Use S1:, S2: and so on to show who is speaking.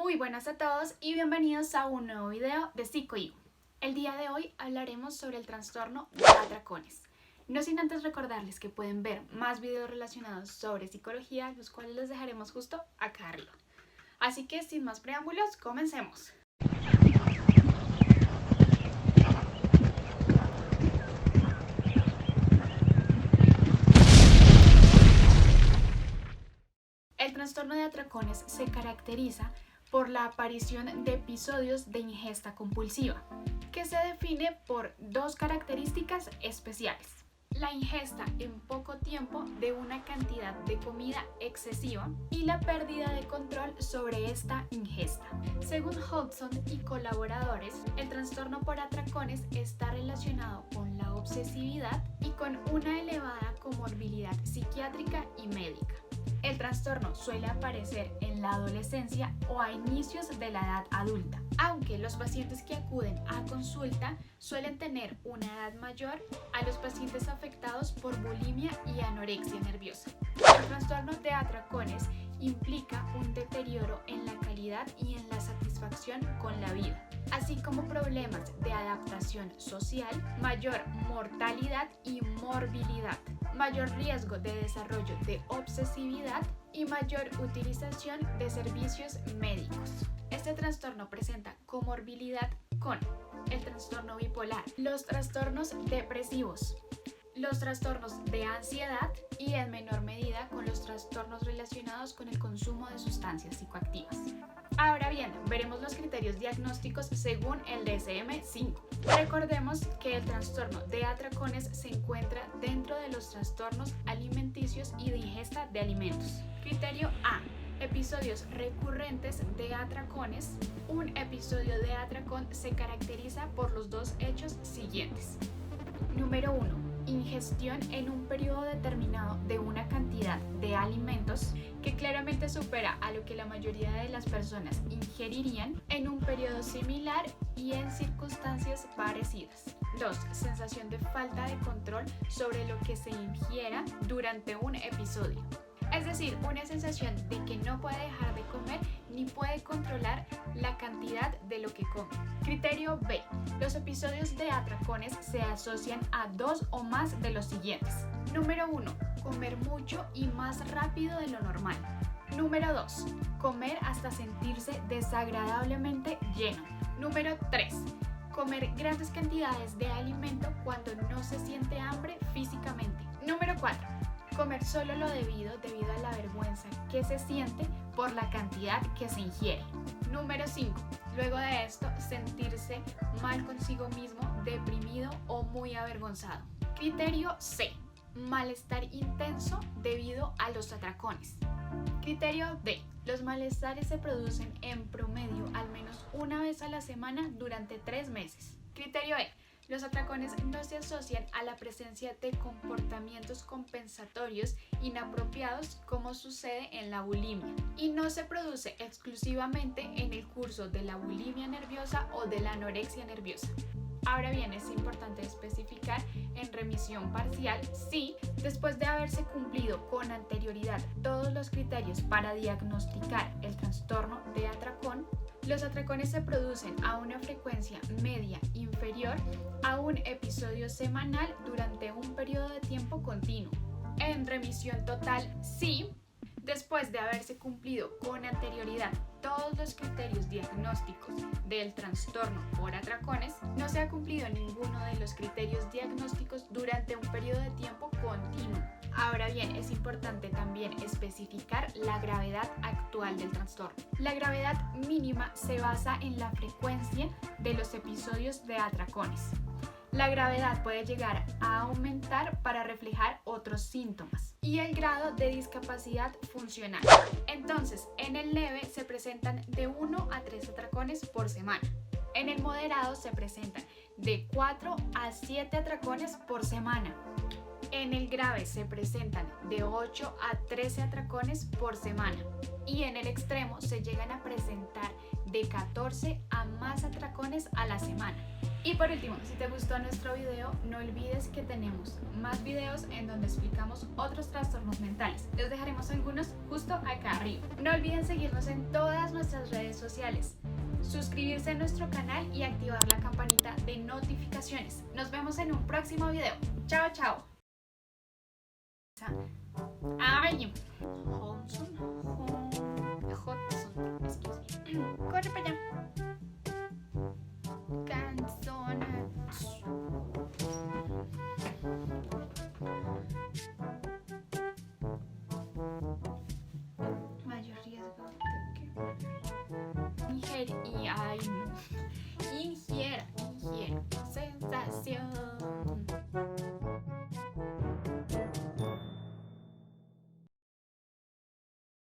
S1: Muy buenas a todos y bienvenidos a un nuevo video de PsicoIU. El día de hoy hablaremos sobre el trastorno de atracones. No sin antes recordarles que pueden ver más videos relacionados sobre psicología, los cuales les dejaremos justo acá arriba. Así que sin más preámbulos, comencemos. El trastorno de atracones se caracteriza por la aparición de episodios de ingesta compulsiva, que se define por dos características especiales: la ingesta en poco tiempo de una cantidad de comida excesiva y la pérdida de control sobre esta ingesta. Según Hodgson y colaboradores, el trastorno por atracones está relacionado con la obsesividad y con una elevada comorbilidad psiquiátrica y médica. El trastorno suele aparecer en la adolescencia o a inicios de la edad adulta, aunque los pacientes que acuden a consulta suelen tener una edad mayor a los pacientes afectados por bulimia y anorexia nerviosa. El trastorno de atracones implica un deterioro en la calidad y en la satisfacción con la vida, así como problemas de adaptación social, mayor mortalidad y morbilidad, mayor riesgo de desarrollo de obsesividad y mayor utilización de servicios médicos. Este trastorno presenta comorbilidad con el trastorno bipolar, los trastornos depresivos, los trastornos de ansiedad y en menor medida con los trastornos relacionados con el consumo de sustancias psicoactivas. Ahora bien, veremos los criterios diagnósticos según el DSM-5. Recordemos que el trastorno de atracones se encuentra dentro de los trastornos alimenticios y de ingesta de alimentos. Criterio A: episodios recurrentes de atracones. Un episodio de atracón se caracteriza por los dos hechos siguientes. Número 1. Ingestión en un periodo determinado de una cantidad de alimentos que claramente supera a lo que la mayoría de las personas ingerirían en un periodo similar y en circunstancias parecidas. 2. Sensación de falta de control sobre lo que se ingiera durante un episodio. Es decir, una sensación de que no puede dejar de comer ni puede controlar la cantidad de lo que come. Criterio B. Los episodios de atracones se asocian a dos o más de los siguientes. Número 1. Comer mucho y más rápido de lo normal. Número 2. Comer hasta sentirse desagradablemente lleno. Número 3. Comer grandes cantidades de alimento cuando no se siente hambre físicamente. Número 4. Comer solo lo debido a la vergüenza que se siente por la cantidad que se ingiere. Número 5. Luego de esto, sentirse mal consigo mismo, deprimido o muy avergonzado. Criterio C. Malestar intenso debido a los atracones. Criterio D. Los malestares se producen en promedio al menos una vez a la semana durante 3 meses. Criterio E. Los atracones no se asocian a la presencia de comportamientos compensatorios inapropiados como sucede en la bulimia y no se produce exclusivamente en el curso de la bulimia nerviosa o de la anorexia nerviosa. Ahora bien, es importante especificar en remisión parcial si, después de haberse cumplido con anterioridad todos los criterios para diagnosticar el trastorno de atracón, los atracones se producen a una frecuencia media inferior a un episodio semanal durante un periodo de tiempo continuo. En remisión total, sí, después de haberse cumplido con anterioridad todos los criterios diagnósticos del trastorno por atracones, no se ha cumplido ninguno de los criterios diagnósticos durante un periodo de tiempo continuo. Ahora bien, es importante también especificar la gravedad actual del trastorno. La gravedad mínima se basa en la frecuencia de los episodios de atracones. La gravedad puede llegar a aumentar para reflejar otros síntomas y el grado de discapacidad funcional. Entonces, en el leve se presentan de 1 a 3 atracones por semana. En el moderado se presentan de 4 a 7 atracones por semana. En el grave se presentan de 8 a 13 atracones por semana. Y en el extremo se llegan a presentar de 14 a más atracones a la semana. Y por último, si te gustó nuestro video, no olvides que tenemos más videos en donde explicamos otros trastornos mentales. Les dejaremos algunos justo acá arriba. No olviden seguirnos en todas nuestras redes sociales, suscribirse a nuestro canal y activar la campanita de notificaciones. Nos vemos en un próximo video. Chao, chao. Ay, Hodgson, excuse me. Corre para allá.